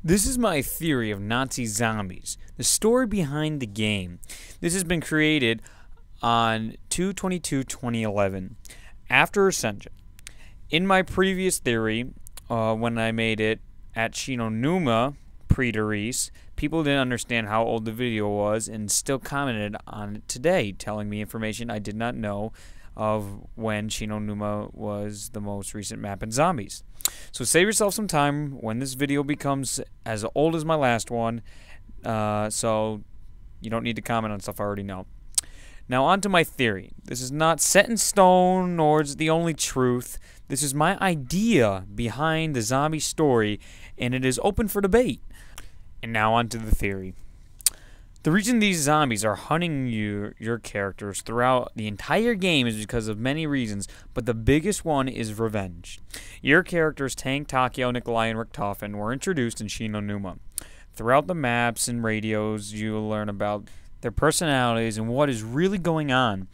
This is my theory of Nazi zombies, the story behind the game. This has been created on 2/22/2011, after Ascension. In my previous theory, when I made it at Shinonuma pre-Derice, people didn't understand how old the video was and still commented on it today, telling me information I did not know of when Shinonuma was the most recent map in zombies. So save yourself some time when this video becomes as old as my last one, so you don't need to comment on stuff I already know. Now on to my theory. This is not set in stone, nor is it the only truth. This is my idea behind the zombie story, and it is open for debate. And now on to the theory. The reason these zombies are hunting your characters throughout the entire game is because of many reasons, but the biggest one is revenge. Your characters Tank, Takeo, Nikolai, and Richtofen were introduced in Shinonuma. Throughout the maps and radios, you'll learn about their personalities and what is really going on.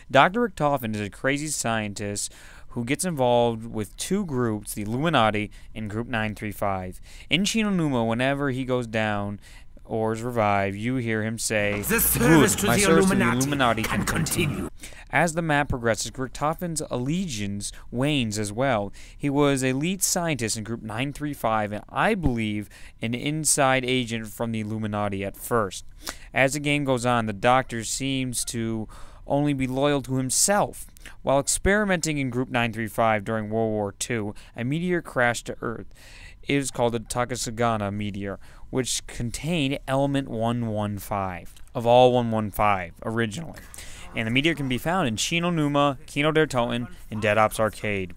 Dr. Richtofen is a crazy scientist who gets involved with two groups, the Illuminati and Group 935. In Shinonuma, whenever he goes down or is revived, you hear him say, "The service to my the service to the Illuminati Illuminati can continue." As the map progresses, Richtofen's allegiance wanes as well. He was a lead scientist in Group 935 and I believe an inside agent from the Illuminati at first. As the game goes on, the Doctor seems to only be loyal to himself. While experimenting in Group 935 during World War II, a meteor crashed to Earth. It is called the Takasagana meteor, which contained element 115, of all 115 originally. And the meteor can be found in Shinonuma, Kino der Toten, and Dead Ops Arcade.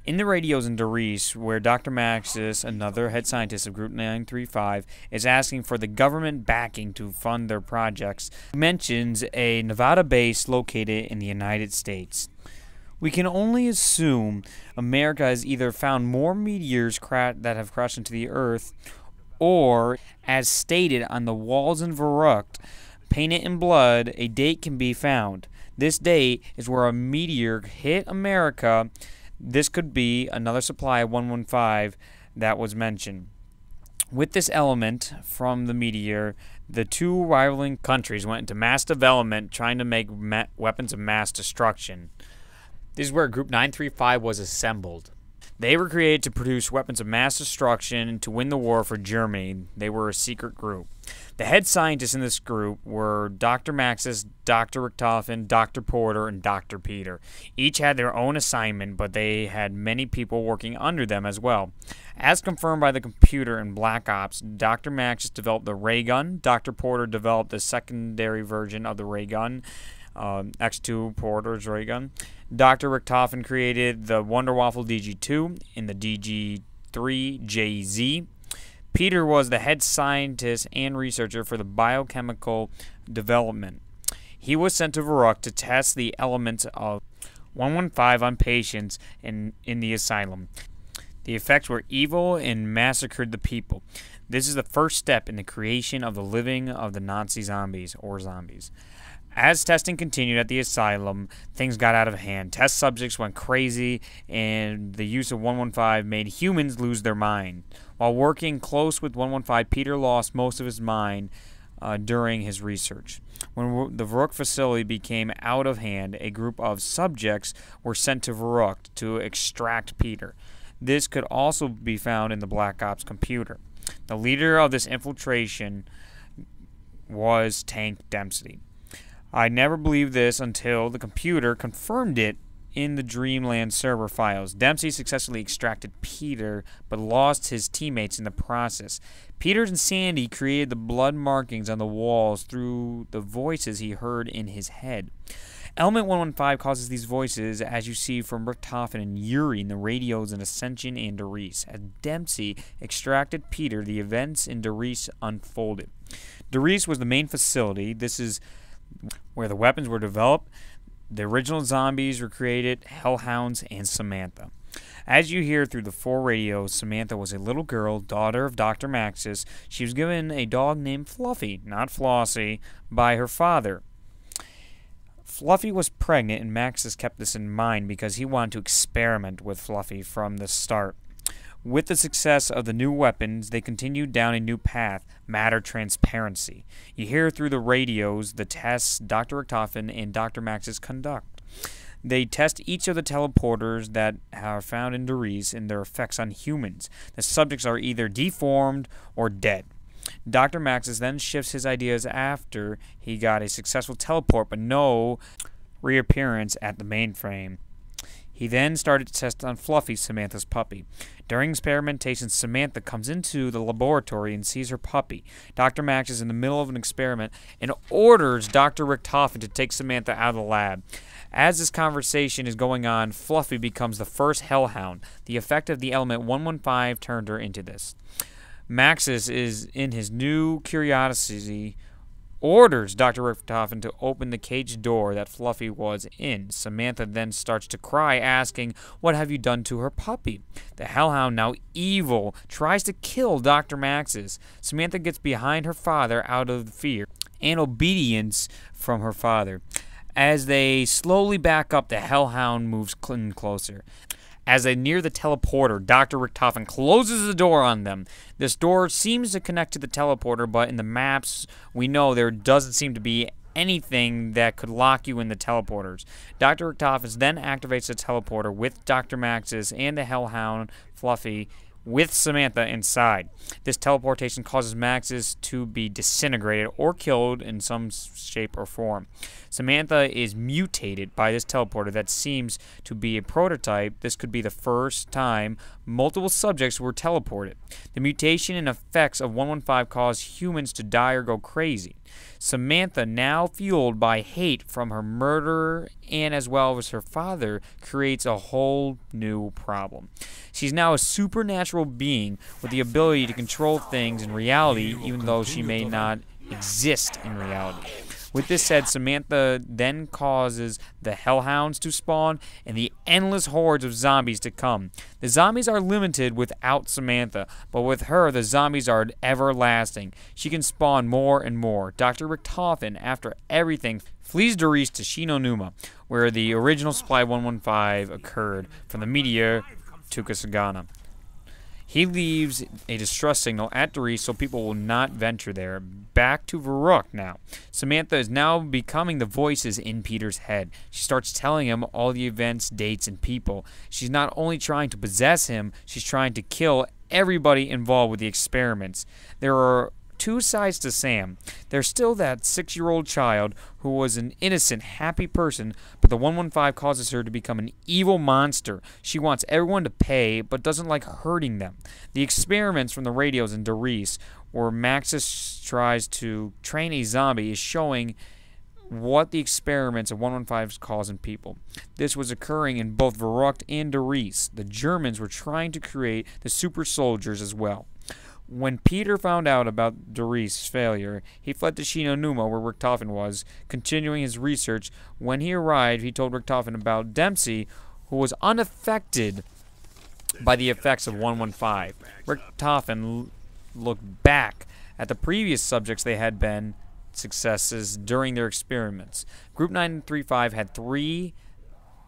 In the radios in Derice, where Dr. Maxis, another head scientist of Group 935, is asking for the government backing to fund their projects, he mentions a Nevada base located in the United States. We can only assume America has either found more meteors that have crashed into the Earth, or, as stated on the walls in Verrückt, painted in blood, a date can be found. This date is where a meteor hit America. This could be another supply of 115 that was mentioned. With this element from the meteor, the two rivaling countries went into mass development trying to make weapons of mass destruction. This is where Group 935 was assembled. They were created to produce weapons of mass destruction and to win the war for Germany. They were a secret group. The head scientists in this group were Dr. Maxis, Dr. Richtofen, Dr. Porter, and Dr. Peter. Each had their own assignment, but they had many people working under them as well. As confirmed by the computer in Black Ops, Dr. Maxis developed the ray gun, Dr. Porter developed the secondary version of the ray gun, X2 Porter's ray gun. Dr. Richtofen created the Wonder Waffle DG2 and the DG3JZ. Peter was the head scientist and researcher for the biochemical development. He was sent to Verrückt to test the elements of 115 on patients in the asylum. The effects were evil and massacred the people. This is the first step in the creation of the living of the Nazi zombies, or zombies. As testing continued at the asylum, things got out of hand. Test subjects went crazy, and the use of 115 made humans lose their mind. While working close with 115, Peter lost most of his mind during his research. When the Verrückt facility became out of hand, a group of subjects were sent to Verrückt to extract Peter. This could also be found in the Black Ops computer. The leader of this infiltration was Tank Dempsey. I never believed this until the computer confirmed it in the Dreamland server files. Dempsey successfully extracted Peter, but lost his teammates in the process. Peter and Sandy created the blood markings on the walls through the voices he heard in his head. Element 115 causes these voices, as you see from Richtofen and Yuri in the radios in Ascension and Derice. As Dempsey extracted Peter, the events in Derice unfolded. Derice was the main facility. This is where the weapons were developed. The original zombies were created, Hellhounds, and Samantha. As you hear through the 4 radios, Samantha was a little girl, daughter of Dr. Maxis. She was given a dog named Fluffy, not Flossie, by her father. Fluffy was pregnant, and Maxis kept this in mind because he wanted to experiment with Fluffy from the start. With the success of the new weapons, they continued down a new path, matter transparency. You hear through the radios the tests Dr. Richtofen and Dr. Maxis conduct. They test each of the teleporters that are found in Doris and their effects on humans. The subjects are either deformed or dead. Dr. Maxis then shifts his ideas after he got a successful teleport but no reappearance at the mainframe. He then started to test on Fluffy, Samantha's puppy. During experimentation, Samantha comes into the laboratory and sees her puppy. Dr. Max is in the middle of an experiment and orders Dr. Richtofen to take Samantha out of the lab. As this conversation is going on, Fluffy becomes the first Hellhound. The effect of the element 115 turned her into this. Maxis is in his new curiosity, orders Dr. Richtofen to open the cage door that Fluffy was in. Samantha then starts to cry, asking, "What have you done to her puppy?" The Hellhound, now evil, tries to kill Dr. Maxis. Samantha gets behind her father out of fear and obedience from her father. As they slowly back up, the Hellhound moves in closer. As they near the teleporter, Dr. Richtofen closes the door on them. This door seems to connect to the teleporter, but in the maps, we know there doesn't seem to be anything that could lock you in the teleporters. Dr. Richtofen then activates the teleporter with Dr. Maxis and the Hellhound, Fluffy, with Samantha inside. This teleportation causes Maxis to be disintegrated or killed in some shape or form. Samantha is mutated by this teleporter that seems to be a prototype. This could be the first time multiple subjects were teleported. The mutation and effects of 115 cause humans to die or go crazy. Samantha, now fueled by hate from her murderer and as well as her father, creates a whole new problem. She's now a supernatural being with the ability to control things in reality, even though she may not exist in reality. With this said, Samantha then causes the Hellhounds to spawn and the endless hordes of zombies to come. The zombies are limited without Samantha, but with her, the zombies are everlasting. She can spawn more and more. Dr. Richtofen, after everything, flees Doris to Shinonuma, where the original Supply 115 occurred, from the meteor to Kasagana. He leaves a distress signal at Doris so people will not venture there. Back to Varuk now. Samantha is now becoming the voices in Peter's head. She starts telling him all the events, dates, and people. She's not only trying to possess him, she's trying to kill everybody involved with the experiments. There are two sides to Sam. There's still that 6-year-old child who was an innocent, happy person, but the 115 causes her to become an evil monster. She wants everyone to pay, but doesn't like hurting them. The experiments from the radios in Doris, where Maxis tries to train a zombie, is showing what the experiments of 115 cause in people. This was occurring in both Varuk and Doris. The Germans were trying to create the super soldiers as well. When Peter found out about Doris' failure, he fled to Shinonuma, where Richtofen was, continuing his research. When he arrived, he told Richtofen about Dempsey, who was unaffected by the effects of 115. Richtofen looked back at the previous subjects they had been successes during their experiments. Group 935 had 3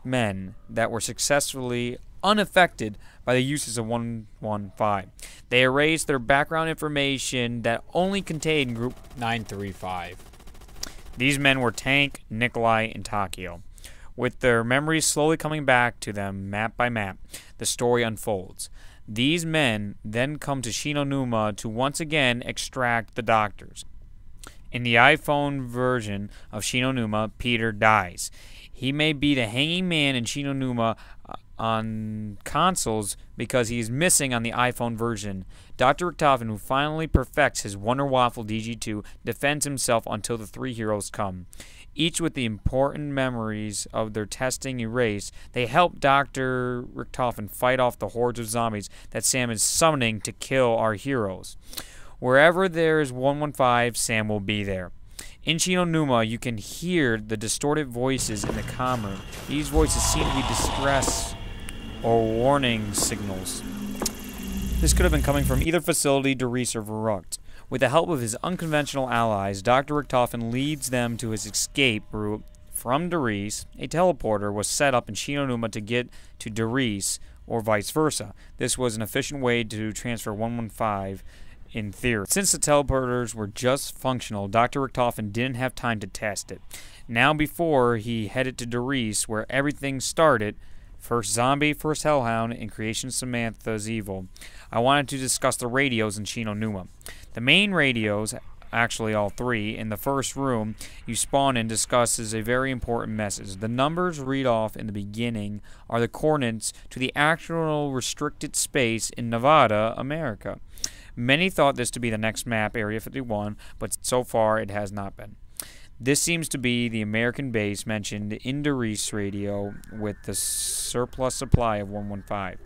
men that were successfully unaffected by the uses of 115. They erased their background information that only contained Group 935. These men were Tank, Nikolai, and Takio. With their memories slowly coming back to them map by map, the story unfolds. These men then come to Shinonuma to once again extract the doctors. In the iPhone version of Shinonuma, Peter dies. He may be the hanging man in Shinonuma on consoles because he is missing on the iPhone version. Dr. Richtofen, who finally perfects his Wonder Waffle DG2, defends himself until the 3 heroes come. Each with the important memories of their testing erased, they help Dr. Richtofen fight off the hordes of zombies that Sam is summoning to kill our heroes. Wherever there is 115, Sam will be there. In Shinonuma, you can hear the distorted voices in the comm room. These voices seem to be distress or warning signals. This could have been coming from either facility, Doris, or Varuk. With the help of his unconventional allies, Dr. Richtofen leads them to his escape route from Doris. A teleporter was set up in Shinonuma to get to Doris, or vice versa. This was an efficient way to transfer 115 in theory. Since the teleporters were just functional, Dr. Richtofen didn't have time to test it. Now before he headed to Doris, where everything started, first zombie, first hellhound, and creation of Samantha's evil, I wanted to discuss the radios in Chino Numa. The main radios, actually all three, in the first room you spawn in discusses a very important message. The numbers read off in the beginning are the coordinates to the actual restricted space in Nevada, America. Many thought this to be the next map, Area 51, but so far it has not been. This seems to be the American base mentioned in Doris radio with the surplus supply of 115.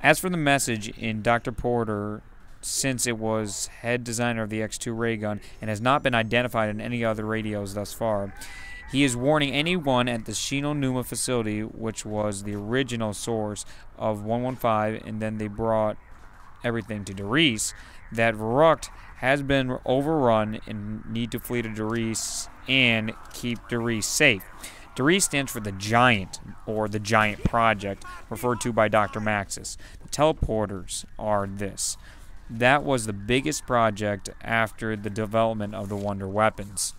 As for the message in Dr. Porter, since it was head designer of the X2 ray gun and has not been identified in any other radios thus far, he is warning anyone at the Chino Numa facility, which was the original source of 115, and then they brought everything to Doris, that Verrucht has been overrun and need to flee to Doris and keep Doris safe. Doris stands for the Giant, or the Giant Project, referred to by Dr. Maxis. The teleporters are this. That was the biggest project after the development of the Wonder Weapons.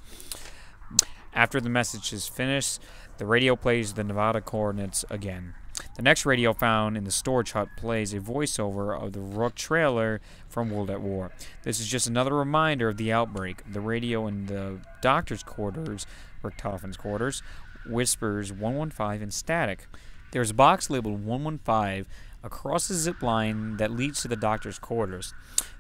After the message is finished, the radio plays the Nevada coordinates again. The next radio found in the storage hut plays a voiceover of the Rook trailer from World at War. This is just another reminder of the outbreak. The radio in the doctor's quarters, Richtofen's quarters, whispers 115 in static. There's a box labeled 115 across the zip line that leads to the doctor's quarters.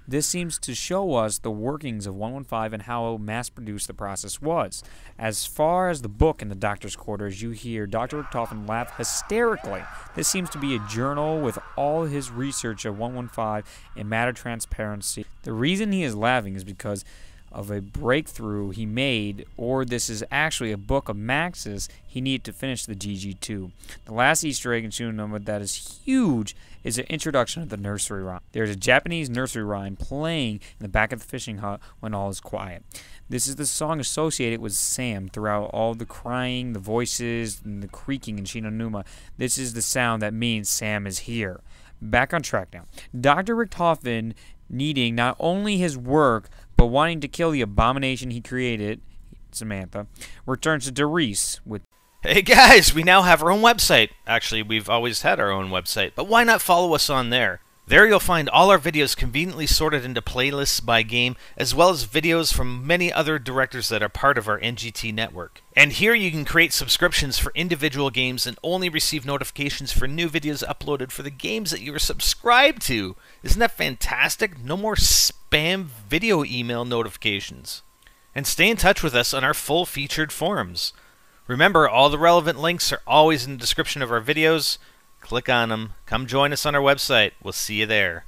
This seems to show us the workings of 115 and how mass-produced the process was. As far as the book in the doctor's quarters, you hear Dr. Richtofen laugh hysterically. This seems to be a journal with all his research of 115 and matter transparency. The reason he is laughing is because of a breakthrough he made, or this is actually a book of Max's he needed to finish the GG2. The last Easter egg in Chino Numa that is huge is an introduction of the nursery rhyme. There's a Japanese nursery rhyme playing in the back of the fishing hut when all is quiet. This is the song associated with Sam throughout all the crying, the voices, and the creaking in Chino Numa. This is the sound that means Sam is here. Back on track now. Dr. Richtofen, needing not only his work, but wanting to kill the abomination he created, Samantha, returns to Doris with... Hey guys, we now have our own website. Actually, we've always had our own website, but why not follow us on there? There you'll find all our videos conveniently sorted into playlists by game, as well as videos from many other directors that are part of our NGT network. And here you can create subscriptions for individual games and only receive notifications for new videos uploaded for the games that you are subscribed to. Isn't that fantastic? No more spam video email notifications. And stay in touch with us on our full featured forums. Remember, all the relevant links are always in the description of our videos. Click on them. Come join us on our website. We'll see you there.